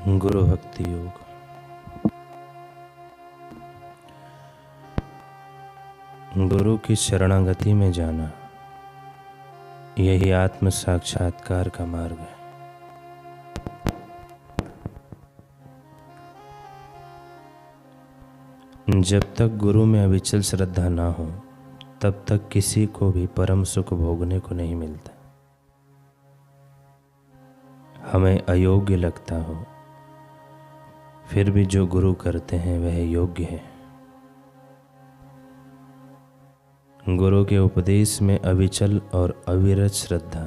गुरु भक्ति योग। गुरु की शरणागति में जाना, यही आत्म साक्षात्कार का मार्ग है। जब तक गुरु में अविचल श्रद्धा ना हो, तब तक किसी को भी परम सुख भोगने को नहीं मिलता। हमें अयोग्य लगता हो, फिर भी जो गुरु करते हैं वह योग्य है। गुरु के उपदेश में अविचल और अविरत श्रद्धा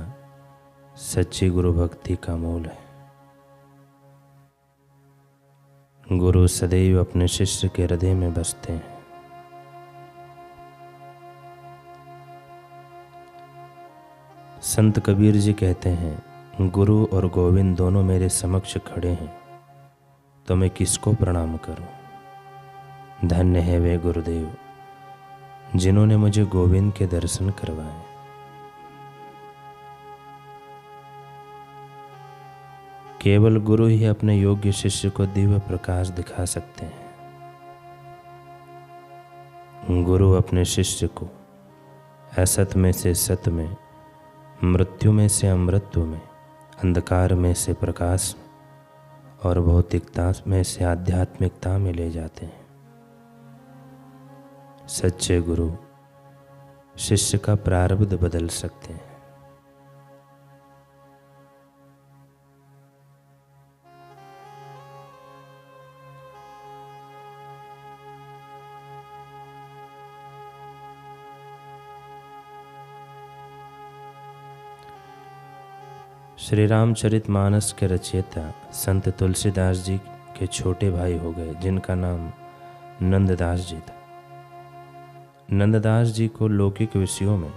सच्ची गुरु भक्ति का मूल है। गुरु सदैव अपने शिष्य के हृदय में बसते हैं। संत कबीर जी कहते हैं, गुरु और गोविंद दोनों मेरे समक्ष खड़े हैं, तो मैं किसको प्रणाम करूं। धन्य है वे गुरुदेव जिन्होंने मुझे गोविंद के दर्शन करवाए। केवल गुरु ही अपने योग्य शिष्य को दिव्य प्रकाश दिखा सकते हैं। गुरु अपने शिष्य को असत में से सत में, मृत्यु में से अमृतत्व में, अंधकार में से प्रकाश और भौतिकता में से आध्यात्मिकता में ले जाते हैं। सच्चे गुरु शिष्य का प्रारब्ध बदल सकते हैं। श्री रामचरितमानस के रचयिता संत तुलसीदास जी के छोटे भाई हो गए, जिनका नाम नंददास जी था। नंददास जी को लौकिक विषयों में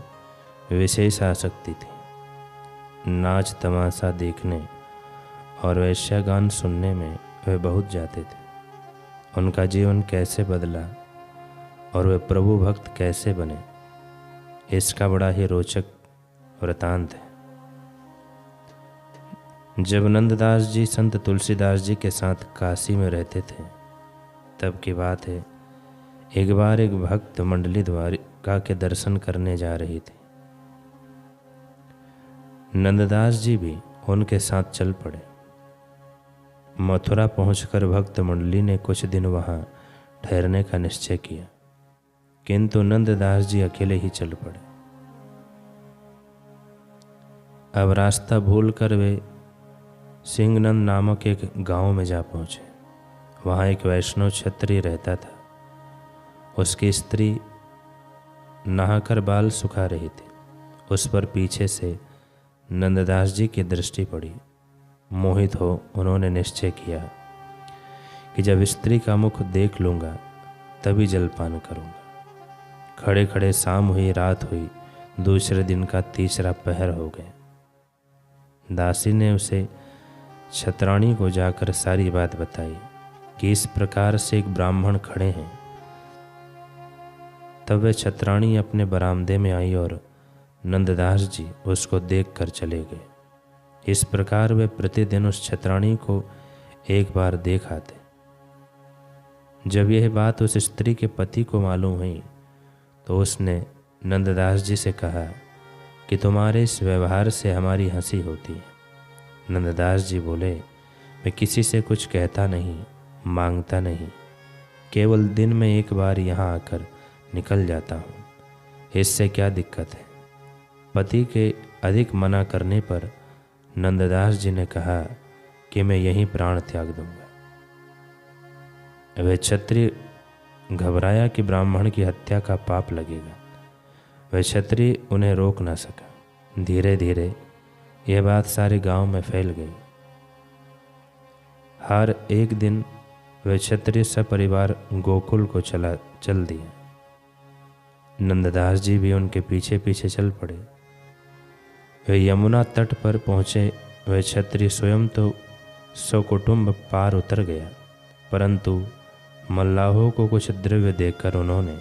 विशेष आसक्ति थी। नाच तमाशा देखने और वैश्यगान सुनने में वे बहुत जाते थे। उनका जीवन कैसे बदला और वे प्रभु भक्त कैसे बने, इसका बड़ा ही रोचक वृतांत है। जब नंददास जी संत तुलसीदास जी के साथ काशी में रहते थे, तब की बात है। एक बार एक भक्त मंडली द्वारिका के दर्शन करने जा रही थी। नंददास जी भी उनके साथ चल पड़े। मथुरा पहुंचकर भक्त मंडली ने कुछ दिन वहां ठहरने का निश्चय किया, किंतु नंददास जी अकेले ही चल पड़े। अब रास्ता भूलकर वे सिंहनंद नामक एक गांव में जा पहुंचे। वहां एक वैष्णव क्षत्रिय रहता था। उसकी स्त्री नहाकर बाल सुखा रही थी। उस पर पीछे से नंददास जी की दृष्टि पड़ी। मोहित हो उन्होंने निश्चय किया कि जब स्त्री का मुख देख लूँगा तभी जलपान करूँगा। खड़े खड़े शाम हुई, रात हुई, दूसरे दिन का तीसरा पहर हो गया। दासी ने उसे छत्राणी को जाकर सारी बात बताई कि इस प्रकार से एक ब्राह्मण खड़े हैं। तब वह छत्राणी अपने बरामदे में आई और नंददास जी उसको देखकर चले गए। इस प्रकार वे प्रतिदिन उस छत्राणी को एक बार देख आते। जब यह बात उस स्त्री के पति को मालूम हुई, तो उसने नंददास जी से कहा कि तुम्हारे इस व्यवहार से हमारी हंसी होती है। नंददास जी बोले, मैं किसी से कुछ कहता नहीं, मांगता नहीं, केवल दिन में एक बार यहाँ आकर निकल जाता हूँ। इससे क्या दिक्कत है। पति के अधिक मना करने पर नंददास जी ने कहा कि मैं यहीं प्राण त्याग दूंगा। वह क्षत्रिय घबराया कि ब्राह्मण की हत्या का पाप लगेगा। वह क्षत्रिय उन्हें रोक ना सका। धीरे धीरे यह बात सारे गांव में फैल गई। हर एक दिन वह क्षत्रिय सपरिवार गोकुल को चल दिए। नंददास जी भी उनके पीछे पीछे चल पड़े। वे यमुना तट पर पहुँचे। वह क्षत्रिय स्वयं तो सकुटुंब पार उतर गया, परंतु मल्लाहों को कुछ द्रव्य देकर उन्होंने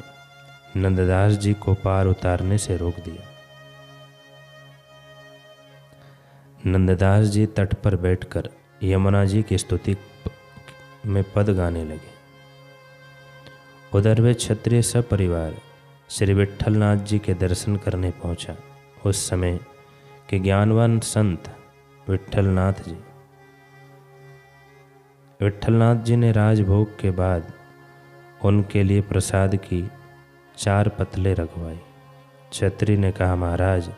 नंददास जी को पार उतारने से रोक दिया। नंददास जी तट पर बैठकर यमुना जी की स्तुति में पद गाने लगे। उधर वे क्षत्रिय सपरिवार श्री विट्ठलनाथ जी के दर्शन करने पहुंचा। उस समय के ज्ञानवान संत विट्ठलनाथ जी ने राजभोग के बाद उनके लिए प्रसाद की 4 पतले रखवाई। क्षत्रिय ने कहा, महाराज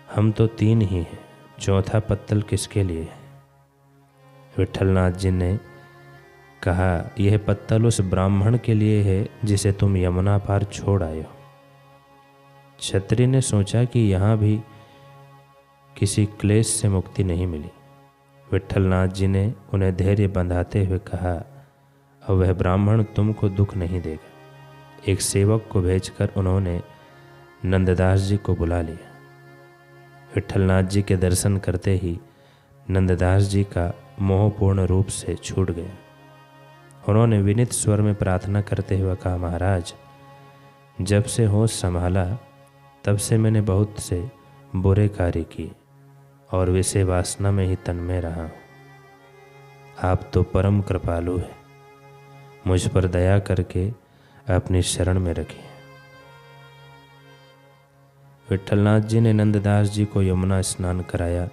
हम तो 3 ही हैं, चौथा पत्तल किसके लिए है? विट्ठलनाथ जी ने कहा, यह पत्तल उस ब्राह्मण के लिए है जिसे तुम यमुना पार छोड़ आए हो। क्षत्रिय ने सोचा कि यहाँ भी किसी क्लेश से मुक्ति नहीं मिली। विट्ठलनाथ जी ने उन्हें धैर्य बंधाते हुए कहा, अब वह ब्राह्मण तुमको दुख नहीं देगा। एक सेवक को भेजकर उन्होंने नंददास जी को बुला लिया। विट्ठलनाथ जी के दर्शन करते ही नंददास जी का मोह पूर्ण रूप से छूट गया। उन्होंने विनीत स्वर में प्रार्थना करते हुए कहा, महाराज जब से होश संभाला तब से मैंने बहुत से बुरे कार्य किए और विषय वासना में ही तन्मय रहा हूँ। आप तो परम कृपालु हैं, मुझ पर दया करके अपनी शरण में रखें। विट्ठलनाथ जी ने नंददास जी को यमुना स्नान कराया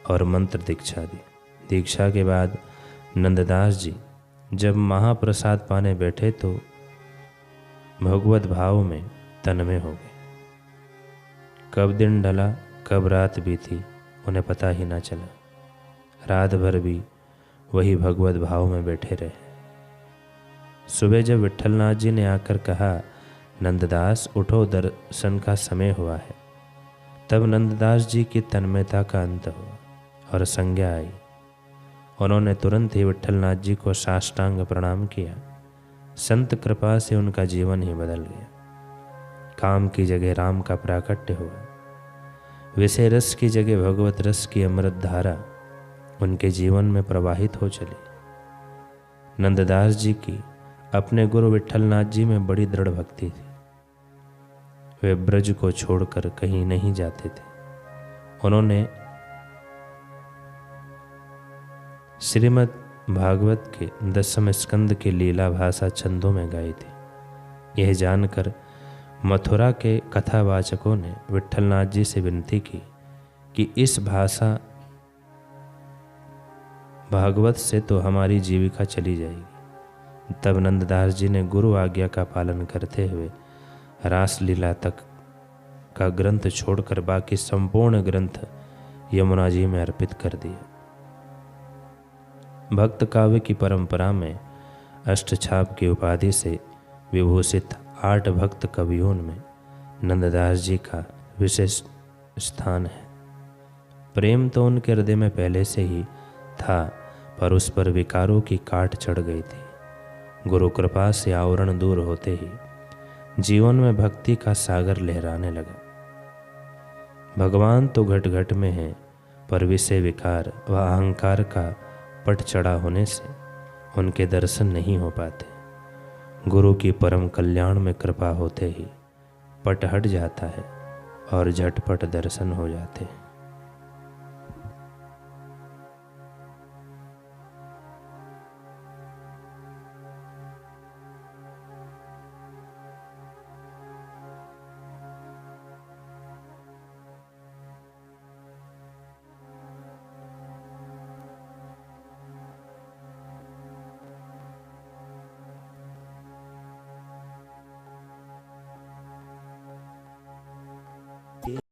और मंत्र दीक्षा दी। दीक्षा के बाद नंददास जी जब महाप्रसाद पाने बैठे तो भगवत भाव में तन्मय हो गए। कब दिन ढला कब रात बीती उन्हें पता ही ना चला। रात भर भी वही भगवत भाव में बैठे रहे। सुबह जब विट्ठलनाथ जी ने आकर कहा, नंददास उठो, दर्शन का समय हुआ है, तब नंददास जी की तन्मयता का अंत हुआ और संज्ञा आई। उन्होंने तुरंत ही विट्ठलनाथ जी को साष्टांग प्रणाम किया। संत कृपा से उनका जीवन ही बदल गया। काम की जगह राम का प्राकट्य हुआ। विषय रस की जगह भगवत रस की अमृत धारा उनके जीवन में प्रवाहित हो चली। नंददास जी की अपने गुरु विट्ठलनाथ जी में बड़ी दृढ़ भक्ति थी। वे ब्रज को छोड़कर कहीं नहीं जाते थे। उन्होंने श्रीमद् भागवत के 10वें स्कंद की लीला भाषा छंदों में गाई थी। यह जानकर मथुरा के कथावाचकों ने विट्ठलनाथ जी से विनती की कि इस भाषा भागवत से तो हमारी जीविका चली जाएगी। तब नंददास जी ने गुरु आज्ञा का पालन करते हुए रास लीला तक का ग्रंथ छोड़कर बाकी संपूर्ण ग्रंथ यमुना जी में अर्पित कर दिए। भक्त काव्य की परंपरा में अष्टछाप की उपाधि से विभूषित 8 भक्त कवियों में नंददास जी का विशेष स्थान है। प्रेम तो उनके हृदय में पहले से ही था, पर उस पर विकारों की काट चढ़ गई थी। गुरु कृपा से आवरण दूर होते ही जीवन में भक्ति का सागर लहराने लगा। भगवान तो घट घट में है, पर विषय विकार व अहंकार का पट चढ़ा होने से उनके दर्शन नहीं हो पाते। गुरु की परम कल्याण में कृपा होते ही पट हट जाता है और झटपट दर्शन हो जाते हैं।